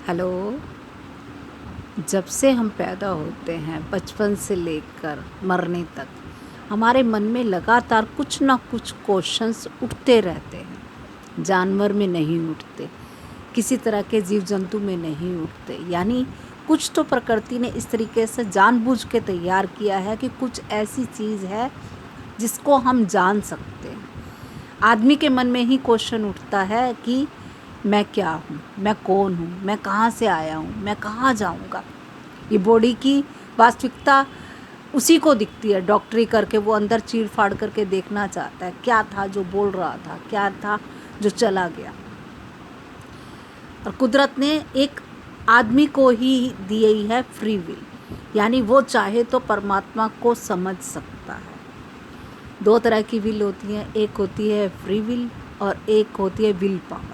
Hello. जब से हम पैदा होते हैं बचपन से लेकर मरने तक हमारे मन में लगातार कुछ ना कुछ क्वेश्चंस उठते रहते हैं। जानवर में नहीं उठते, किसी तरह के जीव जंतु में नहीं उठते। यानी कुछ तो प्रकृति ने इस तरीके से जानबूझ के तैयार किया है कि कुछ ऐसी चीज़ है जिसको हम जान सकते हैं। आदमी के मन में ही क्वेश्चन उठता है कि मैं क्या हूँ, मैं कौन हूँ, मैं कहाँ से आया हूँ, मैं कहाँ जाऊँगा। ये बॉडी की वास्तविकता उसी को दिखती है। डॉक्टरी करके वो अंदर चीर फाड़ करके देखना चाहता है क्या था जो बोल रहा था, क्या था जो चला गया। और कुदरत ने एक आदमी को ही दी है फ्री विल, यानी वो चाहे तो परमात्मा को समझ सकता है। दो तरह की विल होती है, एक होती है फ्री विल और एक होती है विल पावर।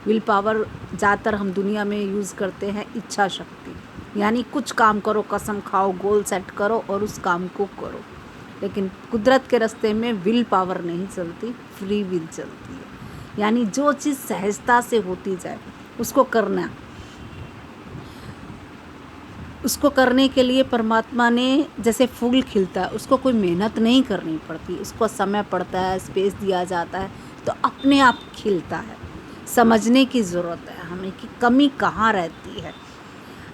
विल पावर ज़्यादातर हम दुनिया में यूज़ करते हैं इच्छा शक्ति, यानी कुछ काम करो, कसम खाओ, गोल सेट करो और उस काम को करो। लेकिन कुदरत के रास्ते में विल पावर नहीं चलती, फ्री विल चलती है। यानी जो चीज़ सहजता से होती जाए उसको करना। उसको करने के लिए परमात्मा ने, जैसे फूल खिलता है उसको कोई मेहनत नहीं करनी पड़ती, उसको समय पड़ता है, स्पेस दिया जाता है तो अपने आप खिलता है। समझने की ज़रूरत है हमें कि कमी कहाँ रहती है।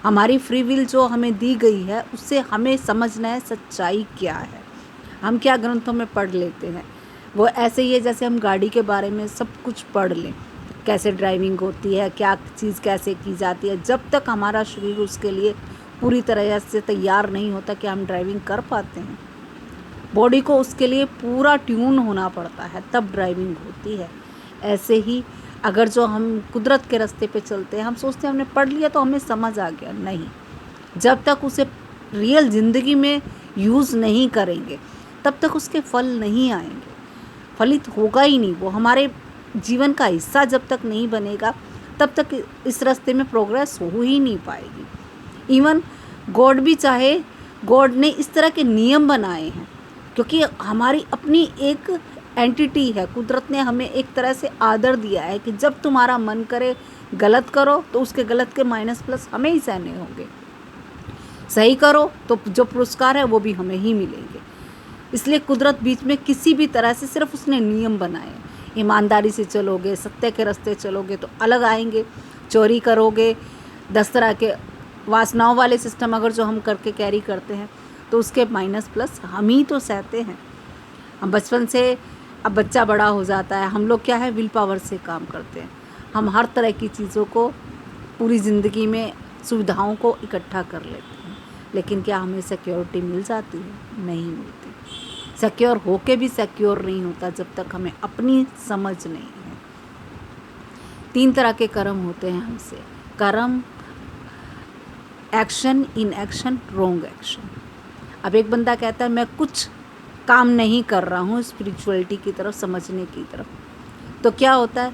हमारी फ्री विल जो हमें दी गई है उससे हमें समझना है सच्चाई क्या है। हम क्या ग्रंथों में पढ़ लेते हैं वो ऐसे ही है जैसे हम गाड़ी के बारे में सब कुछ पढ़ लें, कैसे ड्राइविंग होती है, क्या चीज़ कैसे की जाती है। जब तक हमारा शरीर उसके लिए पूरी तरह से तैयार नहीं होता कि हम ड्राइविंग कर पाते हैं। बॉडी को उसके लिए पूरा ट्यून होना पड़ता है तब ड्राइविंग होती है। ऐसे ही अगर जो हम कुदरत के रास्ते पे चलते हैं, हम सोचते हैं हमने पढ़ लिया तो हमें समझ आ गया, नहीं। जब तक उसे रियल ज़िंदगी में यूज़ नहीं करेंगे तब तक उसके फल नहीं आएंगे, फलित होगा ही नहीं। वो हमारे जीवन का हिस्सा जब तक नहीं बनेगा तब तक इस रास्ते में प्रोग्रेस हो ही नहीं पाएगी। इवन गॉड भी चाहे, गॉड ने इस तरह के नियम बनाए हैं क्योंकि हमारी अपनी एक एंटिटी है। कुदरत ने हमें एक तरह से आदर दिया है कि जब तुम्हारा मन करे गलत करो तो उसके गलत के माइनस प्लस हमें ही सहने होंगे, सही करो तो जो पुरस्कार है वो भी हमें ही मिलेंगे। इसलिए कुदरत बीच में किसी भी तरह से सिर्फ उसने नियम बनाए। ईमानदारी से चलोगे, सत्य के रास्ते चलोगे तो अलग आएंगे। चोरी करोगे, 10 तरह के वासनाओं वाले सिस्टम अगर जो हम करके कैरी करते हैं तो उसके माइनस प्लस हम ही तो सहते हैं। हम बचपन से, अब बच्चा बड़ा हो जाता है, हम लोग क्या है विल पावर से काम करते हैं। हम हर तरह की चीज़ों को पूरी ज़िंदगी में सुविधाओं को इकट्ठा कर लेते हैं, लेकिन क्या हमें सिक्योरिटी मिल जाती है? नहीं मिलती। सिक्योर होके भी सिक्योर नहीं होता जब तक हमें अपनी समझ नहीं है। 3 तरह के कर्म होते हैं हमसे। कर्म, action, in action, wrong action. अब एक बंदा कहता है मैं कुछ काम नहीं कर रहा हूँ स्पिरिचुअलिटी की तरफ, समझने की तरफ, तो क्या होता है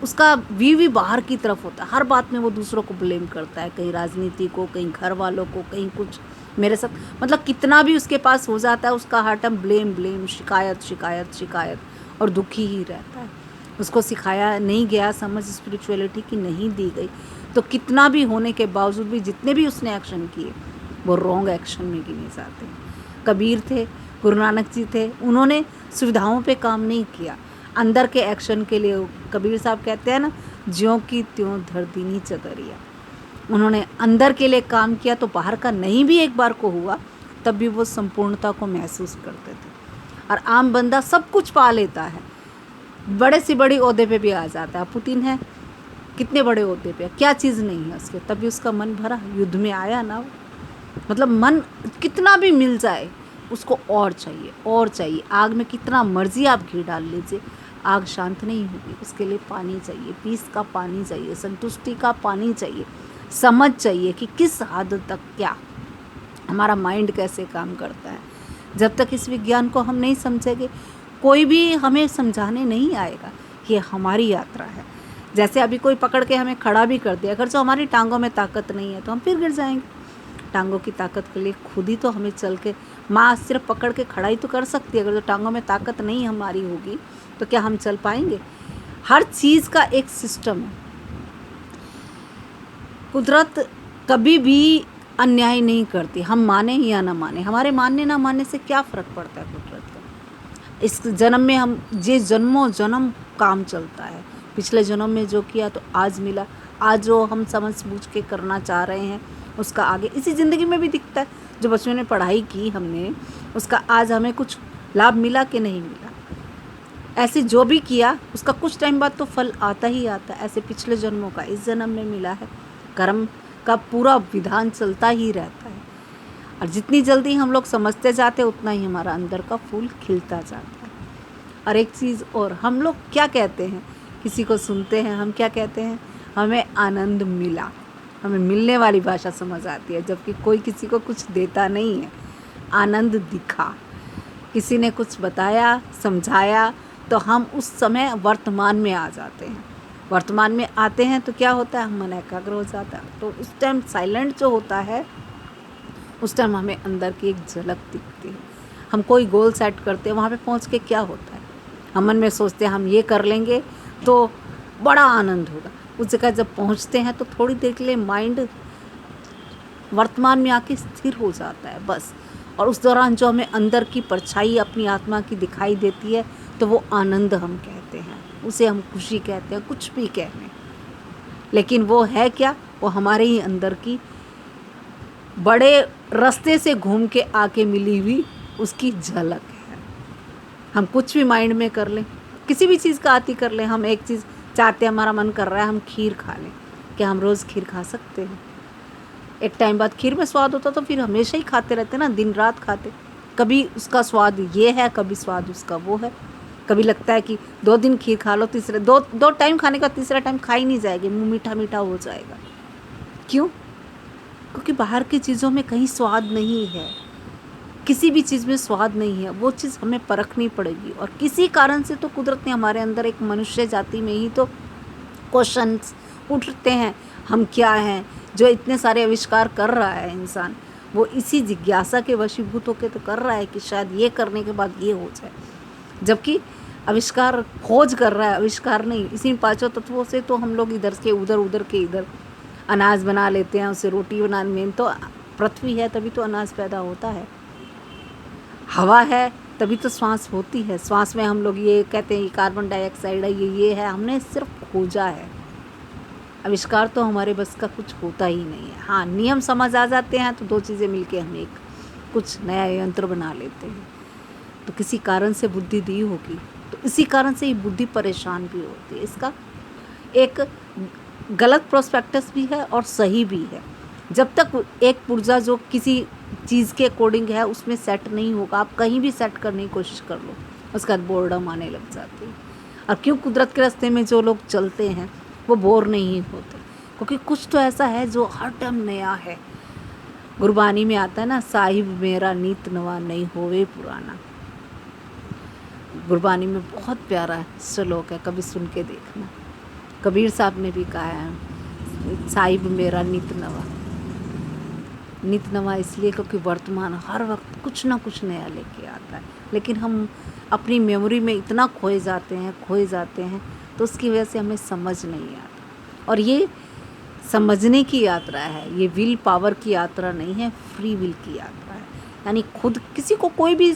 उसका व्यू भी बाहर की तरफ होता है। हर बात में वो दूसरों को ब्लेम करता है, कहीं राजनीति को, कहीं घर वालों को, कहीं कुछ मेरे साथ, मतलब कितना भी उसके पास हो जाता है उसका हर टाइम ब्लेम ब्लेम, शिकायत शिकायत शिकायत, और दुखी ही रहता है। उसको सिखाया नहीं गया, समझ स्पिरिचुअलिटी की नहीं दी गई, तो कितना भी होने के बावजूद भी जितने भी उसने एक्शन किए वो रॉन्ग एक्शन में गिने जाते हैं। कबीर थे, गुरु नानक जी थे, उन्होंने सुविधाओं पे काम नहीं किया, अंदर के एक्शन के लिए। कबीर साहब कहते हैं ना, ज्यों की त्यों धर दीनी चदरिया। उन्होंने अंदर के लिए काम किया तो बाहर का नहीं भी एक बार को हुआ तब भी वो संपूर्णता को महसूस करते थे। और आम बंदा सब कुछ पा लेता है, बड़े से बड़ी ओहदे पे भी आ जाता है। पुतिन है, कितने बड़े ओहदे पे, क्या चीज़ नहीं है उसके, तभी उसका मन भरा। युद्ध में आया ना वो, मतलब मन कितना भी मिल जाए उसको और चाहिए और चाहिए। आग में कितना मर्जी आप घी डाल लीजिए, आग शांत नहीं होगी। उसके लिए पानी चाहिए, पीस का पानी चाहिए, संतुष्टि का पानी चाहिए, समझ चाहिए कि किस हद तक क्या हमारा माइंड कैसे काम करता है। जब तक इस विज्ञान को हम नहीं समझेंगे कोई भी हमें समझाने नहीं आएगा। ये हमारी यात्रा है। जैसे अभी कोई पकड़ के हमें खड़ा भी कर दिया, अगर जो हमारी टांगों में ताकत नहीं है तो हम फिर गिर जाएंगे। टांगों की ताकत के लिए खुद ही तो हमें चल के, माँ सिर्फ पकड़ के खड़ा ही तो कर सकती है। अगर जो टांगों में ताकत नहीं हमारी होगी तो क्या हम चल पाएंगे? हर चीज़ का एक सिस्टम है। कुदरत कभी भी अन्याय नहीं करती, हम माने या ना माने। हमारे मानने ना मानने से क्या फ़र्क पड़ता है कुदरत का। इस जन्म में हम ये जन्मों जन्म काम चलता है, पिछले जन्म में जो किया तो आज मिला, आज जो हम समझ बूझ के करना चाह रहे हैं उसका आगे इसी ज़िंदगी में भी दिखता है। जो बचपन में पढ़ाई की हमने, उसका आज हमें कुछ लाभ मिला कि नहीं मिला। ऐसे जो भी किया उसका कुछ टाइम बाद तो फल आता ही आता है। ऐसे पिछले जन्मों का इस जन्म में मिला है, कर्म का पूरा विधान चलता ही रहता है। और जितनी जल्दी हम लोग समझते जाते हैं उतना ही हमारा अंदर का फूल खिलता जाता है। और एक चीज़ और, हम लोग क्या कहते हैं, किसी को सुनते हैं, हम क्या कहते हैं, हमें आनंद मिला। हमें मिलने वाली भाषा समझ आती है, जबकि कोई किसी को कुछ देता नहीं है। आनंद दिखा, किसी ने कुछ बताया, समझाया, तो हम उस समय वर्तमान में आ जाते हैं। वर्तमान में आते हैं तो क्या होता है, हम मन एकाग्र हो जाता है। तो उस टाइम साइलेंट जो होता है, उस टाइम हमें अंदर की एक झलक दिखती है। हम कोई गोल सेट करते हैं, वहाँ पे पहुँच के क्या होता है, हम मन में सोचते हैं हम ये कर लेंगे तो बड़ा आनंद होगा। उस जगह जब पहुँचते हैं तो थोड़ी देर के लिए माइंड वर्तमान में आके स्थिर हो जाता है बस। और उस दौरान जो हमें अंदर की परछाई अपनी आत्मा की दिखाई देती है, तो वो आनंद हम कहते हैं, उसे हम खुशी कहते हैं, कुछ भी कह लें। लेकिन वो है क्या, वो हमारे ही अंदर की बड़े रास्ते से घूम के आके मिली हुई उसकी झलक है। हम कुछ भी माइंड में कर लें, किसी भी चीज़ का आती कर लें। हम एक चीज़ चाहते हैं, हमारा मन कर रहा है हम खीर खा लें, क्या हम रोज़ खीर खा सकते हैं? एक टाइम बाद खीर में स्वाद होता तो फिर हमेशा ही खाते रहते ना, दिन रात खाते। कभी उसका स्वाद ये है, कभी स्वाद उसका वो है। कभी लगता है कि 2 दिन खीर खा लो, तीसरे दो टाइम खाने का तीसरा टाइम खा ही नहीं जाएगी, मुँह मीठा मीठा हो जाएगा। क्यों? क्योंकि बाहर की चीज़ों में कहीं स्वाद नहीं है, किसी भी चीज़ में स्वाद नहीं है। वो चीज़ हमें परखनी पड़ेगी। और किसी कारण से तो कुदरत ने हमारे अंदर एक मनुष्य जाति में ही तो क्वेश्चंस उठते हैं, हम क्या हैं। जो इतने सारे आविष्कार कर रहा है इंसान, वो इसी जिज्ञासा के वशीभूत होकर तो कर रहा है कि शायद ये करने के बाद ये हो जाए। जबकि आविष्कार खोज कर रहा है, आविष्कार नहीं। इसी पांचों तत्वों से तो हम लोग इधर के उधर, उधर के इधर अनाज बना लेते हैं, उससे रोटी बना। मेन तो पृथ्वी है तभी तो अनाज पैदा होता है, हवा है तभी तो श्वास होती है। श्वास में हम लोग ये कहते हैं कार्बन डाइऑक्साइड है, ये है, हमने सिर्फ खोजा है। आविष्कार तो हमारे बस का कुछ होता ही नहीं है। हाँ, नियम समझ आ जाते हैं तो 2 चीज़ें मिलके हम एक कुछ नया यंत्र बना लेते हैं। तो किसी कारण से बुद्धि दी होगी, तो इसी कारण से ही बुद्धि परेशान भी होती है। इसका एक गलत प्रोस्पेक्टस भी है और सही भी है। जब तक एक पुर्जा जो किसी चीज़ के अकॉर्डिंग है उसमें सेट नहीं होगा, आप कहीं भी सेट करने की कोशिश कर लो, उसके बाद बोर्डम आने लग जाती है। और क्यों कुदरत के रास्ते में जो लोग चलते हैं वो बोर नहीं होते, क्योंकि कुछ तो ऐसा है जो हर टाइम नया है। गुरबानी में आता है ना, साहिब मेरा नीत नवा नहीं होवे पुराना। गुरबानी में बहुत प्यारा श्लोक है, कभी सुन के देखना। कबीर साहब ने भी कहा है, साहिब मेरा नित नवा। नित नवा इसलिए क्योंकि वर्तमान हर वक्त कुछ ना कुछ नया लेके आता है, लेकिन हम अपनी मेमोरी में इतना खोए जाते हैं, तो उसकी वजह से हमें समझ नहीं आता। और ये समझने की यात्रा है, ये विल पावर की यात्रा नहीं है, फ्री विल की यात्रा है। यानी खुद किसी को कोई भी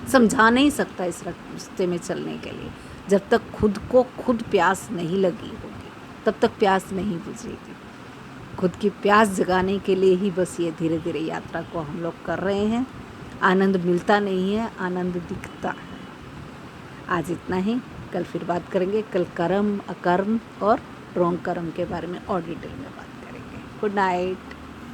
समझा नहीं सकता इस रास्ते में चलने के लिए। जब तक खुद को खुद प्यास नहीं लगी होगी, तब तक प्यास नहीं बुझेगी। खुद की प्यास जगाने के लिए ही बस ये धीरे धीरे यात्रा को हम लोग कर रहे हैं। आनंद मिलता नहीं है, आनंद दिखता है। आज इतना ही, कल फिर बात करेंगे। कल कर्म, अकर्म और रोंग कर्म के बारे में और डिटेल में बात करेंगे। Good night.